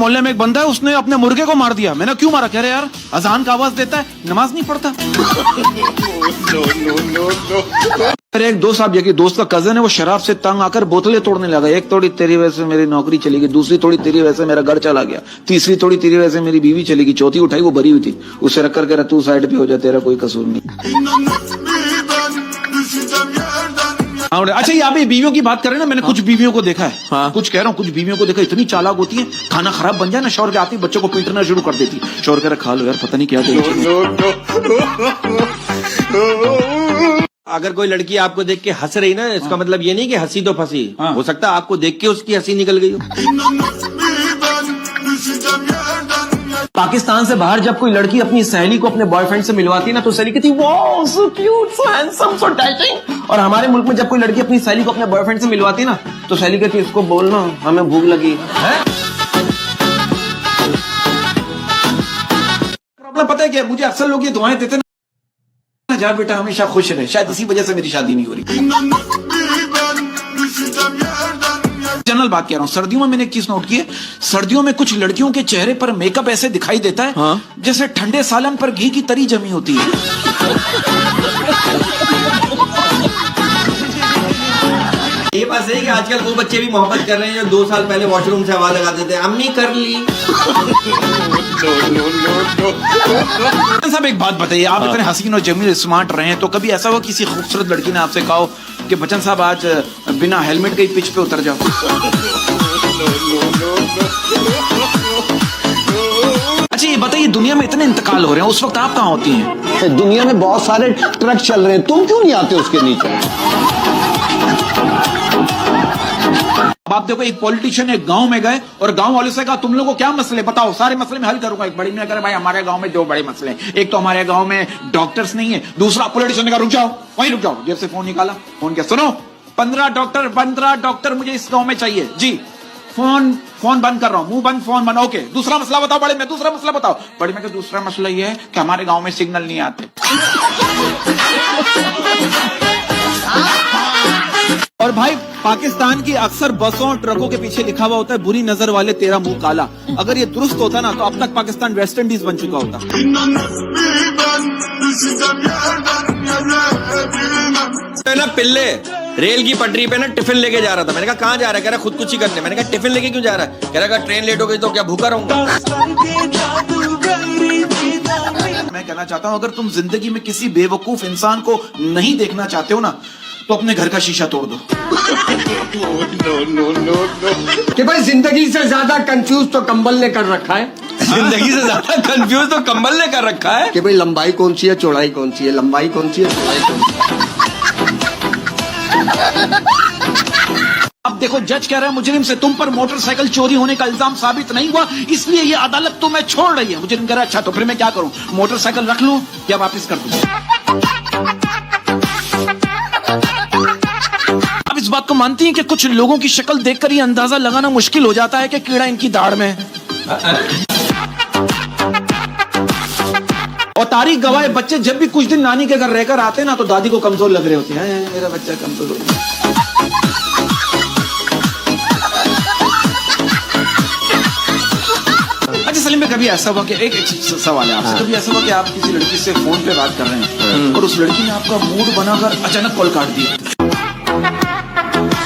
मोहल्ले में एक बंदा है, उसने अपने मुर्गे को मार दिया। मैंने क्यों मारा? कह रहे यार अजान का आवाज देता है, नमाज नहीं पढ़ता। मेरे एक दोस्त, आप यकीन, दोस्त का कजन है, वो शराब से तंग आकर बोतलें तोड़ने लगा। एक तोड़ी तेरी वजह से मेरी नौकरी चली गई, दूसरी तोड़ी तेरी वजह से मेरा घर चला गया, तीसरी तोड़ी तेरी वजह से मेरी बीवी चली गई, चौथी उठाई वो भरी हुई थी, उसे रख कर कह रहा तू साइड पे हो जा, तेरा कोई कसूर नहीं। अच्छा, यहाँ पे बीवियों की बात करें ना, मैंने कुछ बीवियों को देखा है। हाँ। कुछ कह रहा हूँ, कुछ बीवियों को देखा, इतनी चालाक होती है, खाना खराब बन जाए ना, शौहर के आती बच्चों को पीटना शुरू कर देती। शौहर कह रहा खा लो यार, पता नहीं क्या अगर कोई लड़की आपको देख के हंस रही ना, इसका मतलब ये नहीं कि हंसी तो फंसी। हो सकता है आपको देख के उसकी हंसी निकल गई हो। पाकिस्तान से बाहर जब कोई लड़की अपनी सहेली को अपने बॉयफ्रेंड से मिलवाती ना, तो सहेली कहती wow so cute, so handsome, so dashing. और हमारे मुल्क में जब कोई लड़की अपनी सहेली को अपने बॉयफ्रेंड से मिलवाती ना, तो सहेली कहती इसको बोलना हमें भूख लगी है। प्रॉब्लम पता है क्या? मुझे अक्सर लोग ये दुआएं देते ना, जा बेटा हमेशा खुश रहे, शायद इसी वजह से मेरी शादी नहीं हो रही। जनरल बात कह रहा हूँ, सर्दियों में मैंने एक चीज नोट की है, सर्दियों में कुछ लड़कियों के चेहरे पर मेकअप ऐसे दिखाई देता है, हाँ? जैसे ठंडे सालन पर घी की तरी जमी होती है। ये बात सही कि आजकल वो बच्चे भी मोहब्बत कर रहे हैं जो 2 साल पहले वॉशरूम से आवाज लगाते थे, अम्मी कर ली। साहब एक बात बताइए, आप इतने हसीन और जमील स्मार्ट रहे हैं, तो कभी ऐसा हुआ किसी खूबसूरत लड़की ने आपसे कहा कि बच्चन साहब आज बिना हेलमेट के ही पिच पे उतर जाओ? अच्छा ये बताइए, दुनिया में इतने इंतकाल हो रहे हैं, उस वक्त आप कहाँ होती हैं? दुनिया में बहुत सारे ट्रक चल रहे हैं, तुम क्यों नहीं आते उसके नीचे? आप देखो, एक पॉलिटिशियन एक गांव में गए और गांव वालों से कहा तुम लोगों को क्या मसले बताओ, सारे मसले में हल करूंगा। एक बड़ी ने कहा भाई हमारे गांव में 2 बड़े मसले हैं, एक तो हमारे गांव में डॉक्टर्स नहीं है, दूसरा पॉलिटिशियन ने कहा रुक जाओ, वहीं रुक जाओ। जेब से फोन निकाला, फोन किया, सुनो 15 डॉक्टर मुझे इस गांव में चाहिए जी। फोन बंद कर रहा हूं, मुंह बंद, फोन बंद, ओके। दूसरा मसला बताओ बड़े में, दूसरा मसला बताओ बड़े में। दूसरा मसला ये है कि हमारे गांव में सिग्नल नहीं आते। और भाई पाकिस्तान की अक्सर बसों और ट्रकों के पीछे लिखा हुआ होता है बुरी नजर वाले तेरा मुंह काला। अगर ये दुरुस्त होता ना, तो अब तक पाकिस्तान वेस्ट इंडीज बन चुका होता। ना पिल्ले रेल की पटरी पे ना टिफिन लेके जा रहा था, मैंने कहा कहाँ जा रहा है? कह रहा खुदकुशी करने। मैंने कहा टिफिन लेके क्यों जा रहा है? कह रहा ट्रेन लेट हो गई तो क्या भूखा रहूंगा? मैं कहना चाहता हूं, अगर तुम जिंदगी में किसी बेवकूफ इंसान को नहीं देखना चाहते हो ना, तो अपने घर का शीशा तोड़ दो। कि भाई जिंदगी से ज्यादा कंफ्यूज तो कंबल ने कर रखा है। जिंदगी से ज्यादा कंफ्यूज तो कंबल ने कर रखा है कि भाई लंबाई कौन सी है, चौड़ाई कौन सी है, लंबाई कौन सी है, चौड़ाई कौन सी है। अब देखो, जज कह रहा है मुजरिम से तुम पर मोटरसाइकिल चोरी होने का इल्जाम साबित नहीं हुआ, इसलिए ये अदालत तुम्हें छोड़ रही है। मुजरिम कह रहा है अच्छा तो फिर मैं क्या करूं, मोटरसाइकिल रख लूं या वापस कर दूं? अब इस बात को मानती हैं कि कुछ लोगों की शक्ल देखकर ये अंदाजा लगाना मुश्किल हो जाता है कि कीड़ा इनकी दाढ़ में है। और तारीख गवाह बच्चे जब भी कुछ दिन नानी के घर रहकर आते ना, तो दादी को कमजोर लग रहे होते हैं, मेरा बच्चा कमजोर हो गया। अच्छा सलीम में कभी ऐसा हुआ कि एक सवाल है आपसे, कभी ऐसा हुआ कि आप किसी लड़की से फोन पे बात कर रहे हैं और उस लड़की ने आपका मूड बनाकर अचानक कॉल काट दिया?